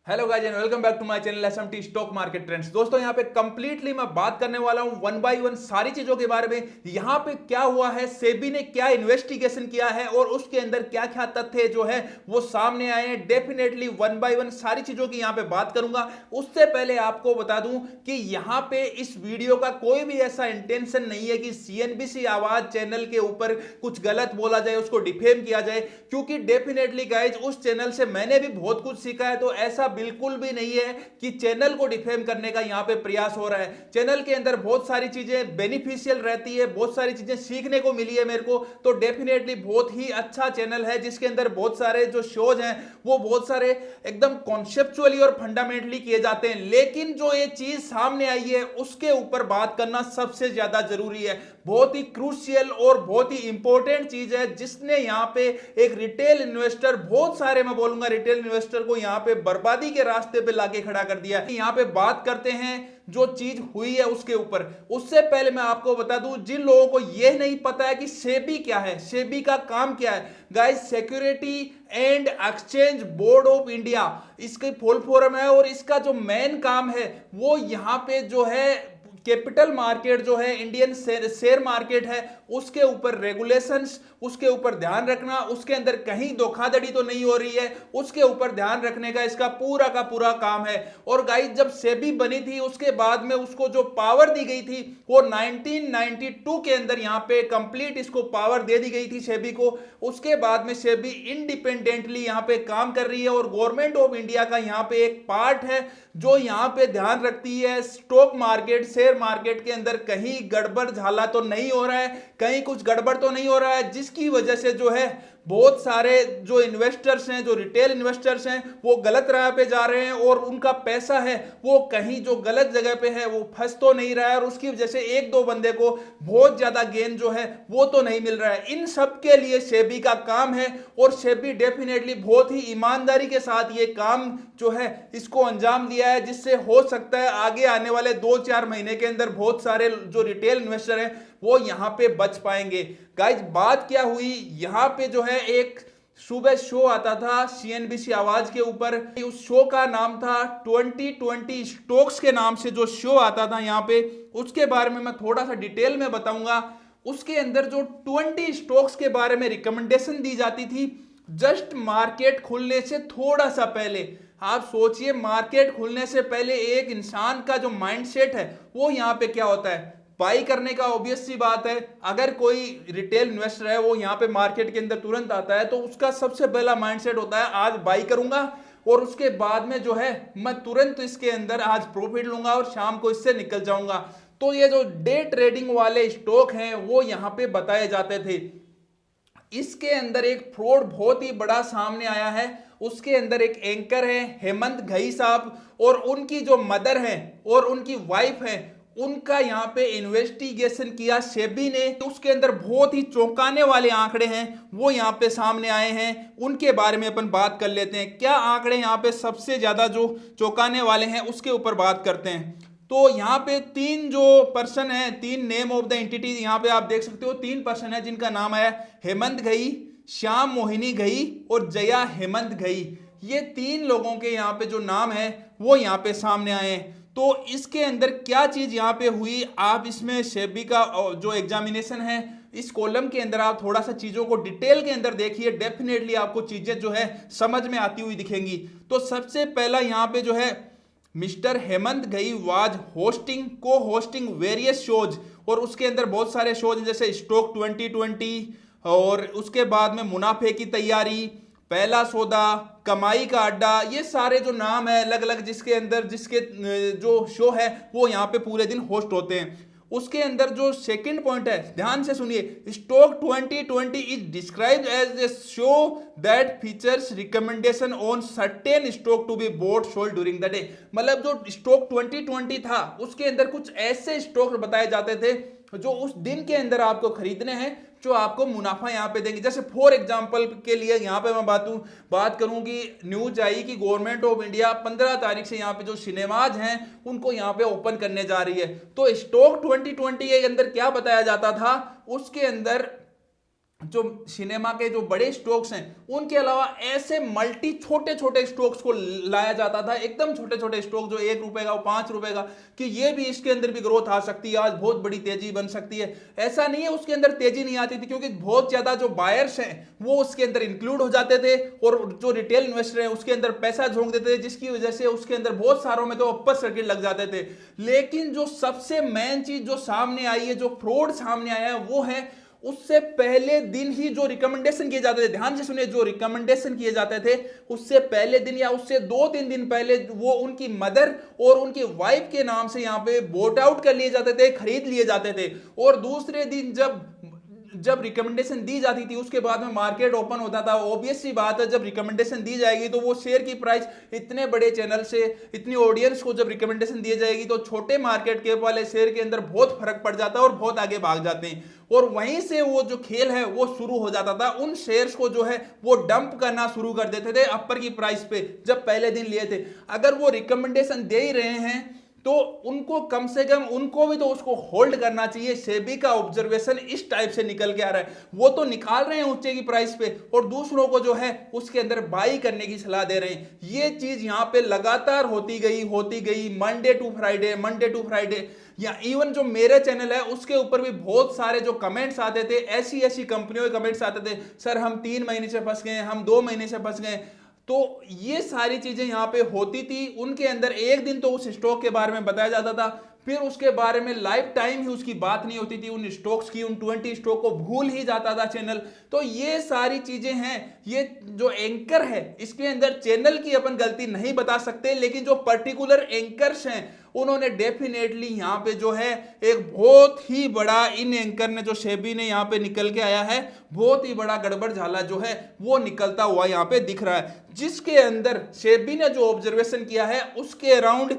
Hello guys and welcome back to my channel SMT stock market trends. दोस्तों यहाँ पे completely मैं बात करने वाला हूँ वन बाय वन सारी चीजों के बारे में। यहाँ पे क्या हुआ है, सेबी ने क्या इन्वेस्टिगेशन किया है और उसके अंदर क्या क्या तथ्य जो है वो सामने आए हैं। डेफिनेटली वन बाय वन सारी चीजों की यहाँ पे बात करूंगा। उससे पहले आपको बता दूं कि यहाँ पे इस वीडियो का कोई भी ऐसा इंटेंशन नहीं है कि सीएनबीसी आवाज चैनल के ऊपर कुछ गलत बोला जाए, उसको डिफेम किया जाए, क्योंकि डेफिनेटली गाइज उस चैनल से मैंने भी बहुत कुछ सीखा है। तो ऐसा बिल्कुल भी नहीं है कि चैनल को डिफेम करने का यहां पे प्रयास हो रहा है। चैनल के अंदर बहुत सारी चीजें बेनिफिशियल रहती है, बहुत सारी चीजें सीखने को मिली है मेरे को। तो डेफिनेटली बहुत ही अच्छा चैनल है जिसके अंदर बहुत सारे जो शोज हैं वो बहुत सारे एकदम कॉन्सेप्चुअली और फंडामेंटली किए जाते हैं। लेकिन जो ये चीज सामने आई है उसके ऊपर बात करना सबसे ज्यादा जरूरी है। बहुत ही क्रूशियल और बहुत ही इंपॉर्टेंट चीज है जिसने यहां पे एक रिटेल इन्वेस्टर, बहुत सारे मैं बोलूंगा रिटेल इन्वेस्टर को यहां पे बर्बादी के रास्ते पे लाके खड़ा कर दिया। यहां पे बात करते हैं जो चीज हुई है उसके ऊपर। उससे पहले मैं आपको बता दूं, जिन लोगों को यह नहीं पता है कि सेबी क्या है, सेबी का काम क्या है, guys security and exchange board of India इसकी फुल फॉर्म है। और इसका जो मेन काम है वो यहां पे जो है कैपिटल मार्केट जो है, इंडियन शेयर मार्केट है, उसके ऊपर रेगुलेशंस, उसके ऊपर ध्यान रखना, उसके अंदर कहीं धोखाधड़ी तो नहीं हो रही है, उसके ऊपर ध्यान रखने का इसका पूरा का पूरा काम है। और गाइस जब सेबी बनी थी उसके बाद में उसको जो पावर दी गई थी वो 1992 के अंदर यहां पे कंप्लीट इसको पावर दे दी गई थी सेबी को। उसके बाद में सेबी इंडिपेंडेंटली यहां पे काम कर रही है और गवर्नमेंट ऑफ इंडिया का यहां पे एक पार्ट है जो यहां पे ध्यान रखती है स्टॉक मार्केट, शेयर मार्केट के अंदर कहीं गड़बड़ झाला तो नहीं हो रहा है, कहीं कुछ गड़बड़ तो नहीं हो रहा है, जिसकी वजह से जो है बहुत सारे जो इन्वेस्टर्स हैं, जो रिटेल इन्वेस्टर्स हैं, वो गलत राह पे जा रहे हैं और उनका पैसा है वो कहीं जो गलत जगह पे है वो फंस तो नहीं रहा है और उसकी वजह से एक दो बंदे को बहुत ज्यादा गेन जो है वो तो नहीं मिल रहा है। इन सब के लिए सेबी का काम है और सेबी डेफिनेटली बहुत ही ईमानदारी के साथ ये काम जो है इसको अंजाम दिया है, जिससे हो सकता है आगे आने वाले 2-4 महीने के अंदर बहुत सारे जो रिटेल इन्वेस्टर हैं वो यहां पे बच पाएंगे। गाइज बात क्या हुई, यहां पे जो है एक सुबह शो आता था सीएनबीसी आवाज के ऊपर, उस शो का नाम था 2020 स्टॉक्स के नाम से जो शो आता था यहां पे, उसके बारे में मैं थोड़ा सा डिटेल में बताऊंगा। उसके अंदर जो 20 स्टॉक्स के बारे में रिकमेंडेशन दी जाती थी जस्ट मार्केट खुलने से थोड़ा सा पहले। आप सोचिए मार्केट खुलने से पहले एक इंसान का जो माइंडसेट है वो यहाँ पे क्या होता है, बाई करने का। ऑब्वियस सी बात है, अगर कोई रिटेल इन्वेस्टर है वो यहाँ पे मार्केट के अंदर तुरंत आता है तो उसका सबसे पहला माइंडसेट होता है आज बाई करूंगा और उसके बाद में जो है मैं तुरंत इसके अंदर आज प्रॉफिट लूंगा और शाम को इससे निकल जाऊंगा। तो ये जो डे ट्रेडिंग वाले स्टॉक हैं वो यहाँ पे बताए जाते थे। इसके अंदर एक फ्रॉड बहुत ही बड़ा सामने आया है। उसके अंदर एक एंकर है हेमंत घई साहब और उनकी जो मदर है और उनकी वाइफ है, उनका यहाँ पे इन्वेस्टिगेशन किया सेबी ने। तो उसके अंदर बहुत ही चौंकाने वाले आंकड़े हैं वो यहाँ पे सामने आए हैं, उनके बारे में अपन बात कर लेते हैं। क्या आंकड़े यहाँ पे सबसे ज्यादा जो चौंकाने वाले हैं उसके ऊपर बात करते हैं। तो यहाँ पे तीन जो पर्सन है, तीन नेम ऑफ द एंटिटी यहाँ पे आप देख सकते हो, तीन पर्सन है जिनका नाम है हेमंत घई, श्याम मोहिनी घई और जया हेमंत घई। ये तीन लोगों के यहाँ पे जो नाम है वो यहाँ पे सामने आए हैं। तो इसके अंदर क्या चीज यहाँ पे हुई, आप इसमें सेबी का जो एग्जामिनेशन है इस कॉलम के अंदर आप थोड़ा सा चीजों को डिटेल के अंदर देखिए, डेफिनेटली आपको चीजें जो है समझ में आती हुई दिखेंगी। तो सबसे पहला यहाँ पे जो है mister Hemant Ghai was hosting को होस्टिंग वेरियस शोज, और उसके अंदर बहुत सारे शोज जैसे स्टॉक 2020 और उसके बाद में मुनाफे की तैयारी, पहला सौदा, कमाई का अड्डा, ये सारे जो नाम है अलग अलग जिसके अंदर जिसके जो शो है वो यहाँ पे पूरे दिन होस्ट होते हैं। उसके अंदर जो सेकंड पॉइंट है ध्यान से सुनिए, stock 2020 is described as a show that features recommendation on certain stock to be bought sold during the day. मतलब जो स्टॉक 2020 था उसके अंदर कुछ ऐसे स्टॉक बताए जाते थे जो उस दिन के अंदर आपको खरीदने हैं जो आपको मुनाफा यहाँ पे देंगे। जैसे फॉर एग्जांपल के लिए यहाँ पे मैं बात करूँ कि न्यूज आई कि गवर्नमेंट ऑफ इंडिया 15 तारीख से यहाँ पे जो सिनेमाज हैं उनको यहाँ पे ओपन करने जा रही है। तो स्टॉक 2020 के अंदर क्या बताया जाता था, उसके अंदर जो सिनेमा के जो बड़े स्टॉक्स हैं उनके अलावा ऐसे मल्टी छोटे छोटे स्टॉक्स को लाया जाता था, एकदम छोटे छोटे स्टॉक जो 1 रुपए का, 5 रुपए का, कि ये भी इसके अंदर भी ग्रोथ आ सकती है, आज बहुत बड़ी तेजी बन सकती है। ऐसा नहीं है उसके अंदर तेजी नहीं आती थी, क्योंकि बहुत ज्यादा जो बायर्स हैं वो उसके अंदर इंक्लूड हो जाते थे और जो रिटेल इन्वेस्टर हैं उसके अंदर पैसा झोंक देते थे, जिसकी वजह से उसके अंदर बहुत सारों में तो अपर सर्किट लग जाते थे। लेकिन जो सबसे मेन चीज जो सामने आई है, जो फ्रॉड सामने आया है, वो है उससे पहले दिन ही जो रिकमेंडेशन किए जाते थे, ध्यान से सुनिए, जो रिकमेंडेशन किए जाते थे उससे पहले दिन या उससे 2-3 दिन पहले वो उनकी मदर और उनकी वाइफ के नाम से यहां पे वोट आउट कर लिए जाते थे, खरीद लिए जाते थे। और दूसरे दिन जब रिकमेंडेशन दी जाती थी उसके बाद में मार्केट ओपन होता था। ऑब्वियस सी बात है, जब रिकमेंडेशन दी जाएगी तो वो शेयर की प्राइस, इतने बड़े चैनल से इतनी ऑडियंस को जब रिकमेंडेशन दी जाएगी तो छोटे मार्केट कैप वाले शेयर के अंदर बहुत फर्क पड़ जाता है और बहुत आगे भाग जाते हैं। और वहीं से वो जो खेल है वो शुरू हो जाता था, उन शेयर्स को जो है वो डंप करना शुरू कर देते थे अपर की प्राइस पे, जब पहले दिन लिए थे। अगर वो रिकमेंडेशन दे ही रहे हैं तो उनको कम से कम उनको भी तो उसको होल्ड करना चाहिए। सेबी का ऑब्जर्वेशन इस टाइप से निकल के आ रहा है, वो तो निकाल रहे हैं ऊंचे की प्राइस पे और दूसरों को जो है उसके अंदर बाई करने की सलाह दे रहे हैं। ये चीज यहां पे लगातार होती गई मंडे टू फ्राइडे। या इवन जो मेरे चैनल है उसके ऊपर भी बहुत सारे जो कमेंट्स आते थे, ऐसी कंपनियों के कमेंट्स आते थे, सर हम 3 महीने से फंस गए, हम 2 महीने से फंस गए। तो ये सारी चीजें यहां पे होती थी। उनके अंदर एक दिन तो उस स्टॉक के बारे में बताया जाता था, फिर उसके बारे में लाइफ टाइम ही उसकी बात नहीं होती थी, उन स्टॉक्स की, उन 20 स्टॉक को भूल ही जाता था चैनल। तो ये सारी चीजें हैं। ये जो एंकर है इसके अंदर चैनल की अपन गलती नहीं बता सकते, लेकिन जो पर्टिकुलर एंकर्स हैं उन्होंने डेफिनेटली यहां पे जो है एक बहुत ही बड़ा, इन एंकर ने जो सेबी ने यहां पे निकल के आया है, बहुत ही बड़ा गड़बड़ झाला जो है वो निकलता हुआ यहां पे दिख रहा है, जिसके अंदर सेबी ने जो ऑब्जर्वेशन किया है उसके अराउंड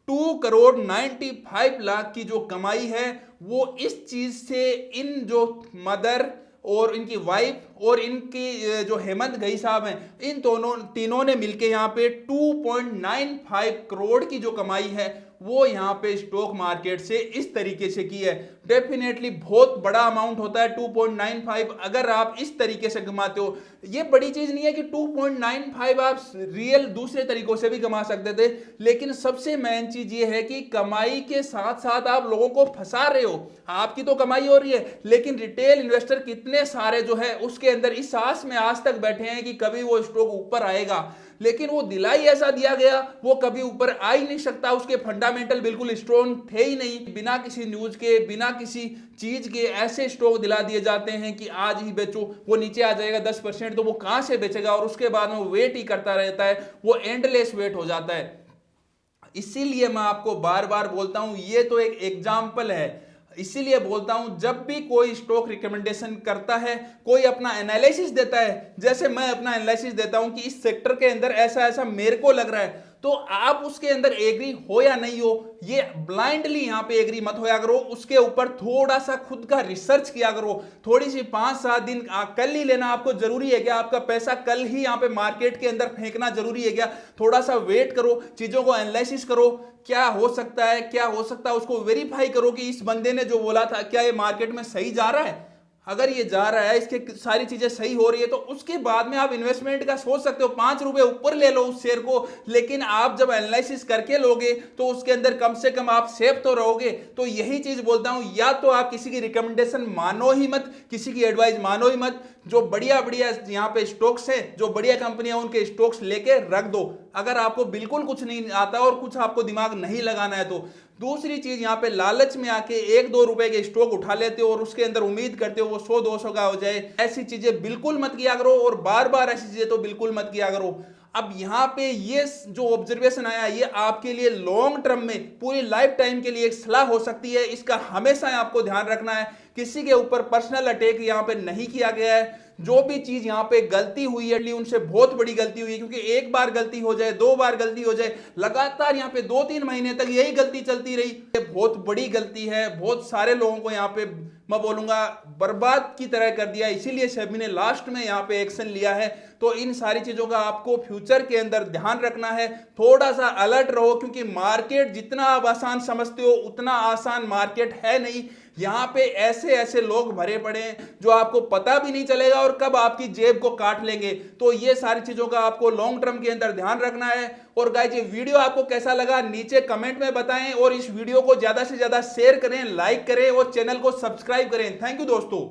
2,95,00,000 की जो कमाई है वो इस चीज से इन जो मदर और इनकी वाइफ और इनकी जो हेमंत गई साहब हैं, इन तीनों ने मिलके यहाँ पे 2.95 करोड़ की जो कमाई है वो यहाँ पे स्टॉक मार्केट से इस तरीके से की है। डेफिनेटली बहुत बड़ा अमाउंट होता है 2.95, अगर आप इस तरीके से कमाते हो। ये बड़ी चीज नहीं है कि 2.95 आप रियल दूसरे तरीकों से भी कमा सकते थे, लेकिन सबसे मेन चीज ये है कि कमाई के साथ साथ आप लोगों को फंसा रहे हो। आपकी तो कमाई हो रही है, लेकिन रिटेल इन्वेस्टर कितने सारे जो है उसके अंदर इस आस में आज तक बैठे हैं कि कभी वो स्टॉक ऊपर आएगा, लेकिन वो दिलाई ऐसा दिया गया वो कभी ऊपर आ ही नहीं सकता। उसके फंडामेंटल बिल्कुल स्ट्रॉन्ग थे ही नहीं, बिना किसी न्यूज के, बिना किसी चीज के ऐसे स्टॉक दिला दिए जाते हैं कि आज ही बेचो, वो नीचे आ जाएगा 10%, तो वो कहां से बेचेगा, और उसके बाद में वेट ही करता रहता है, वो एंडलेस वेट हो जाता है। इसीलिए मैं आपको बार बार बोलता हूं, ये तो एक एग्जाम्पल है, इसीलिए बोलता हूं जब भी कोई स्टॉक रिकमेंडेशन करता है, कोई अपना एनालिसिस देता है, जैसे मैं अपना एनालिसिस देता हूं कि इस सेक्टर के अंदर ऐसा ऐसा मेरे को लग रहा है, तो आप उसके अंदर एग्री हो या नहीं हो, ये ब्लाइंडली यहां पे एग्री मत होया करो, उसके ऊपर थोड़ा सा खुद का रिसर्च किया करो। थोड़ी सी 5-7 दिन कल ही लेना आपको जरूरी है क्या? आपका पैसा कल ही यहां पे मार्केट के अंदर फेंकना जरूरी है क्या? थोड़ा सा वेट करो, चीजों को एनालिसिस करो, क्या हो सकता है, क्या हो सकता है, उसको वेरीफाई करो कि इस बंदे ने जो बोला था क्या ये मार्केट में सही जा रहा है। अगर ये जा रहा है, इसके सारी चीजें सही हो रही है, तो उसके बाद में आप इन्वेस्टमेंट का सोच सकते हो। 5 रुपए ऊपर ले लो उस शेयर को, लेकिन आप जब एनालिसिस करके लोगे तो उसके अंदर कम से कम आप सेफ तो रहोगे। तो यही चीज बोलता हूं, या तो आप किसी की रिकमेंडेशन मानो ही मत, किसी की एडवाइस मानो ही मत। जो बढ़िया बढ़िया यहाँ पे स्टॉक्स है, जो बढ़िया कंपनियां, उनके स्टॉक्स लेके रख दो, अगर आपको बिल्कुल कुछ नहीं आता और कुछ आपको दिमाग नहीं लगाना है तो। दूसरी चीज, यहाँ पे लालच में आके 1-2 रुपए के स्टॉक उठा लेते हो और उसके अंदर उम्मीद करते हो वो 100-200 का हो जाए, ऐसी चीजें बिल्कुल मत किया करो, और बार बार ऐसी चीजें तो बिल्कुल मत किया करो। अब यहाँ पे ये जो ऑब्जर्वेशन आया, ये आपके लिए लॉन्ग टर्म में, पूरी लाइफ टाइम के लिए एक सलाह हो सकती है, इसका हमेशा आपको ध्यान रखना है। किसी के ऊपर पर्सनल अटैक यहाँ पे नहीं किया गया है। जो भी चीज यहाँ पे गलती हुई है, उनसे बहुत बड़ी गलती हुई है, क्योंकि एक बार गलती हो जाए, 2 बार गलती हो जाए, लगातार यहाँ पे 2-3 महीने तक यही गलती चलती रही, ये बहुत बड़ी गलती है। बहुत सारे लोगों को यहाँ पे मैं बोलूंगा बर्बाद की तरह कर दिया। इसीलिए सेबी ने लास्ट में यहाँ पे एक्शन लिया है। तो इन सारी चीजों का आपको फ्यूचर के अंदर ध्यान रखना है, थोड़ा सा अलर्ट रहो, क्योंकि मार्केट जितना आप आसान समझते हो उतना आसान मार्केट है नहीं। यहां पे ऐसे ऐसे लोग भरे पड़े हैं जो आपको पता भी नहीं चलेगा और कब आपकी जेब को काट लेंगे। तो ये सारी चीजों का आपको लॉन्ग टर्म के अंदर ध्यान रखना है। और गाइस ये वीडियो आपको कैसा लगा नीचे कमेंट में बताएं और इस वीडियो को ज्यादा से ज्यादा शेयर करें, लाइक करें और चैनल को सब्सक्राइब करें। थैंक यू दोस्तों।